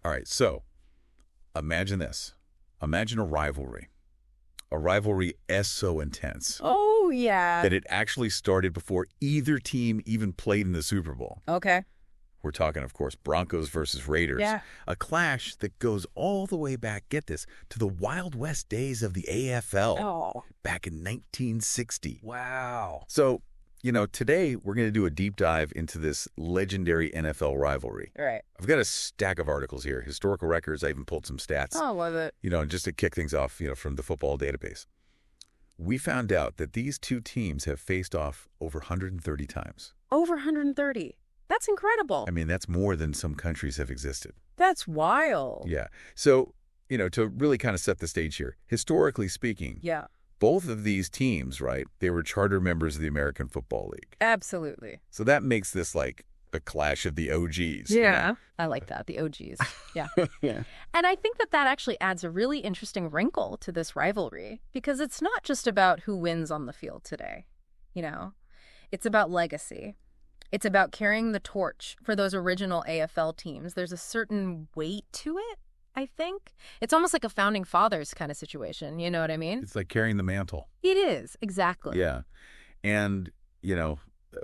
All right, so imagine this. Imagine a rivalry. A rivalry so intense Oh, yeah. that it actually started before either team even played in the Super Bowl. Okay. We're talking, of course, Broncos versus Raiders. Yeah. A clash that goes all the way back, get this, to the Wild West days of the AFL Oh. back in 1960. Wow. So, today we're going to do a deep dive into this legendary NFL rivalry. All right. I've got a stack of articles here, historical records. I even pulled some stats. Oh, love it. Just to kick things off, from the football database. We found out that these two teams have faced off over 130 times. Over 130. That's incredible. I mean, that's more than some countries have existed. That's wild. Yeah. So, to really kind of set the stage here, historically speaking, Yeah. both of these teams, right, they were charter members of the American Football League. Absolutely. So that makes this like a clash of the OGs. Yeah. I like that. The OGs. Yeah. Yeah. And I think that actually adds a really interesting wrinkle to this rivalry because it's not just about who wins on the field today. It's about legacy. It's about carrying the torch for those original AFL teams. There's a certain weight to it, I think. It's almost like a founding fathers kind of situation. You know what I mean? It's like carrying the mantle. It is. Exactly. Yeah. And,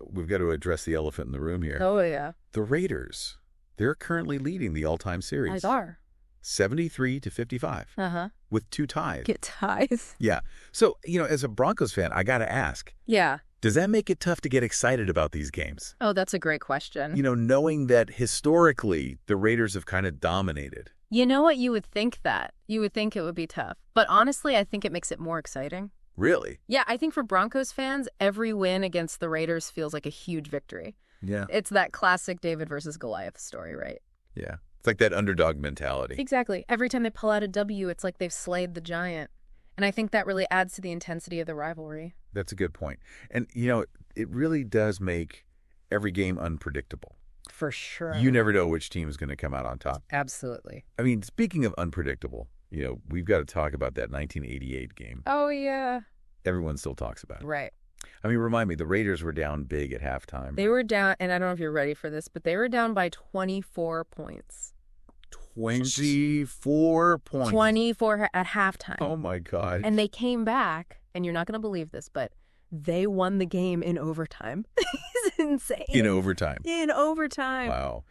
we've got to address the elephant in the room here. Oh, yeah. The Raiders, they're currently leading the all-time series. They are. 73-55. Uh-huh. With 2 ties. Get ties. Yeah. So, as a Broncos fan, I got to ask. Yeah. Does that make it tough to get excited about these games? Oh, that's a great question. Knowing that historically the Raiders have kind of dominated. You know what? You would think that. You would think it would be tough. But honestly, I think it makes it more exciting. Really? Yeah, I think for Broncos fans, every win against the Raiders feels like a huge victory. Yeah. It's that classic David versus Goliath story, right? Yeah. It's like that underdog mentality. Exactly. Every time they pull out a W, it's like they've slayed the giant. And I think that really adds to the intensity of the rivalry. That's a good point. And, it really does make every game unpredictable. For sure. You never know which team is going to come out on top. Absolutely. I mean, speaking of unpredictable, we've got to talk about that 1988 game. Oh, yeah. Everyone still talks about it. Right. I mean, remind me, the Raiders were down big at halftime. They were down, and I don't know if you're ready for this, but they were down by 24 points. 24 points. 24 at halftime. Oh, my God. And they came back, and you're not going to believe this, but they won the game in overtime. It's insane. In overtime. In overtime. Wow.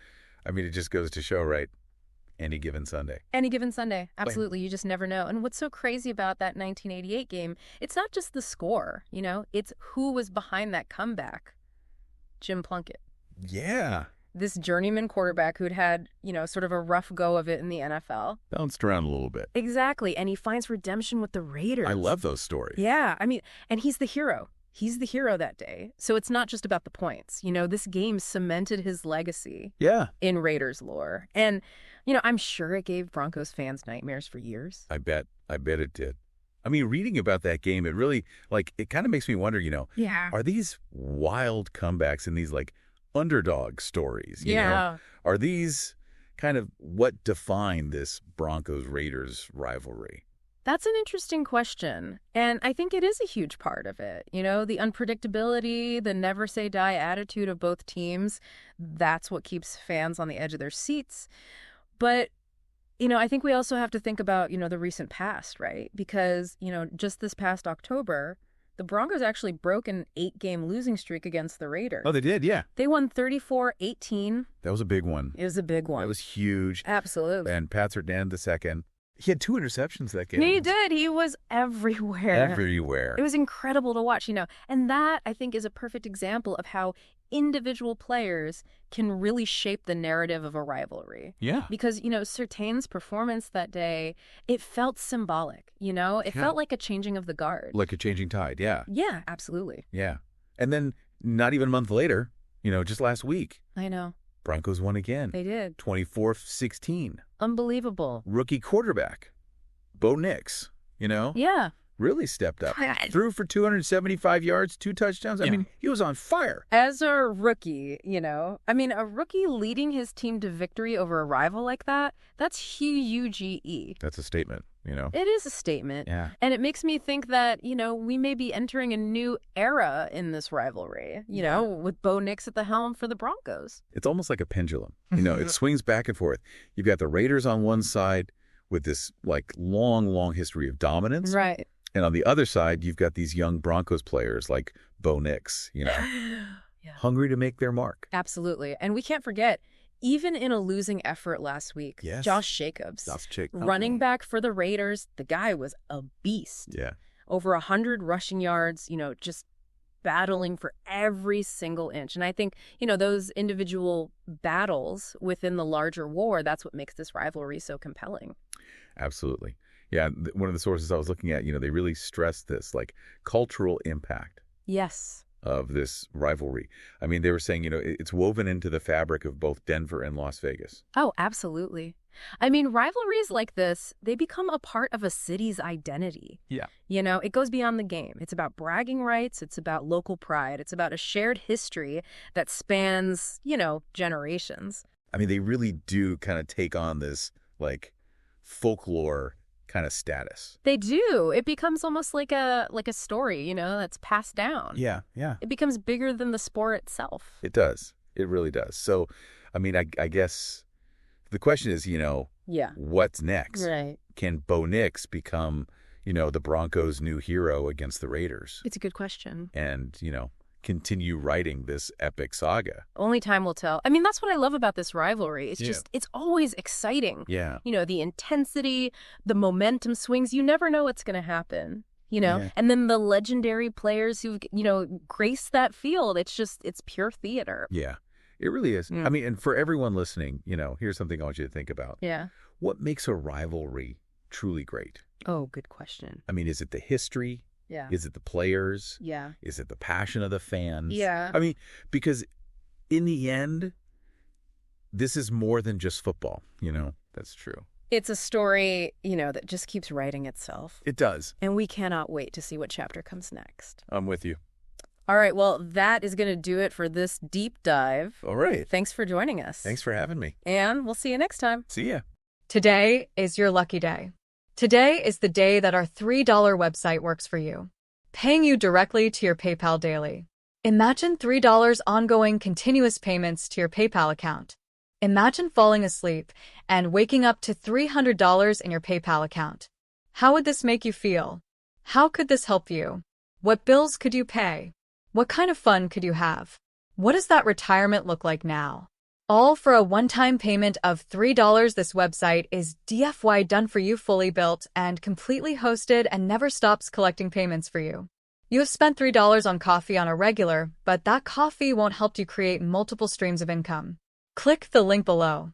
I mean, it just goes to show, right? Any given Sunday. Any given Sunday. Absolutely. You just never know. And what's so crazy about that 1988 game, it's not just the score, it's who was behind that comeback. Jim Plunkett. Yeah. This journeyman quarterback who'd had, sort of a rough go of it in the NFL. Bounced around a little bit. Exactly. And he finds redemption with the Raiders. I love those stories. Yeah. I mean, and he's the hero. He's the hero that day. So it's not just about the points. This game cemented his legacy. Yeah. In Raiders lore. And, I'm sure it gave Broncos fans nightmares for years. I bet it did. I mean, reading about that game, it really, it kind of makes me wonder, Yeah. Are these wild comebacks and these, underdog stories, you know? Are these kind of what define this Broncos-Raiders rivalry? That's an interesting question. And I think it is a huge part of it. The unpredictability, the never say die attitude of both teams, that's what keeps fans on the edge of their seats. But, I think we also have to think about, the recent past, right? Because, just this past October, the Broncos actually broke an 8-game losing streak against the Raiders. Oh, they did, yeah. They won 34-18. That was a big one. It was a big one. That was huge. Absolutely. And Pat Surtain II. He had 2 interceptions that game. He did. He was everywhere. Everywhere. It was incredible to watch, And that, I think, is a perfect example of how individual players can really shape the narrative of a rivalry. Yeah. Because, Surtain's performance that day, it felt symbolic, It felt like a changing of the guard. Like a changing tide, yeah. Yeah, absolutely. Yeah. And then not even a month later, just last week. I know. Broncos won again. They did. 24-16. Unbelievable. Rookie quarterback, Bo Nix, Yeah. really stepped up. Threw for 275 yards, 2 touchdowns. I mean, he was on fire. As a rookie, I mean, a rookie leading his team to victory over a rival like that, that's huge. That's a statement, It is a statement. Yeah. And it makes me think that, we may be entering a new era in this rivalry, with Bo Nix at the helm for the Broncos. It's almost like a pendulum. It swings back and forth. You've got the Raiders on one side with this long history of dominance. Right. And on the other side, you've got these young Broncos players like Bo Nix, hungry to make their mark. Absolutely. And we can't forget, even in a losing effort last week, Josh Jacobs, running back for the Raiders, the guy was a beast. Yeah. Over 100 rushing yards, just battling for every single inch. And I think, those individual battles within the larger war, that's what makes this rivalry so compelling. Absolutely. Yeah, one of the sources I was looking at, they really stressed this, cultural impact. Yes. Of this rivalry. I mean, they were saying, it's woven into the fabric of both Denver and Las Vegas. Oh, absolutely. I mean, rivalries like this, they become a part of a city's identity. Yeah. It goes beyond the game. It's about bragging rights. It's about local pride. It's about a shared history that spans, generations. I mean, they really do kind of take on this, folklore kind of status. They do. It becomes almost like a story, that's passed down. Yeah. It becomes bigger than the sport itself. It does. It really does. So, I mean, I guess the question is, what's next? Right. Can Bo Nix become, the Broncos' new hero against the Raiders? It's a good question. And, continue writing this epic saga. Only time will tell. I mean, that's what I love about this rivalry. It's just, it's always exciting. Yeah. The intensity, the momentum swings, you never know what's going to happen, and then the legendary players who, grace that field. It's pure theater. Yeah, it really is. I mean, and for everyone listening, here's something I want you to think about. Yeah. What makes a rivalry truly great? Oh, good question. I mean, is it the history? Yeah. Is it the players? Yeah. Is it the passion of the fans? Yeah. I mean, because in the end, this is more than just football, That's true. It's a story, that just keeps writing itself. It does. And we cannot wait to see what chapter comes next. I'm with you. All right. Well, that is going to do it for this deep dive. All right. Thanks for joining us. Thanks for having me. And we'll see you next time. See ya. Today is your lucky day. Today is the day that our $3 website works for you, paying you directly to your PayPal daily. Imagine $3 ongoing continuous payments to your PayPal account. Imagine falling asleep and waking up to $300 in your PayPal account. How would this make you feel? How could this help you? What bills could you pay? What kind of fun could you have? What does that retirement look like now? All for a one-time payment of $3. This website is DFY done for you, fully built and completely hosted, and never stops collecting payments for you. You have spent $3 on coffee on a regular, but that coffee won't help you create multiple streams of income. Click the link below.